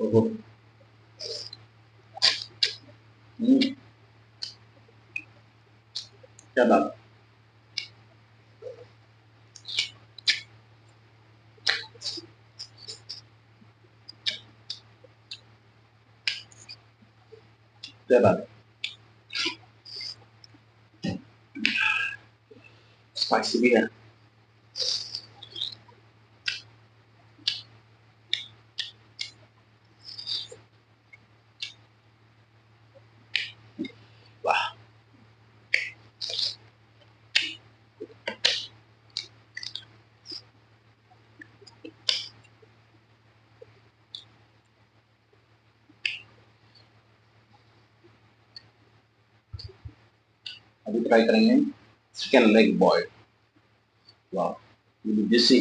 ओहो। क्या बात। क्या बात। स्पाइसी भी है। वाह। अभी ट्राई करेंगे चिकन लेग बॉय। वाह, ये भी देसी।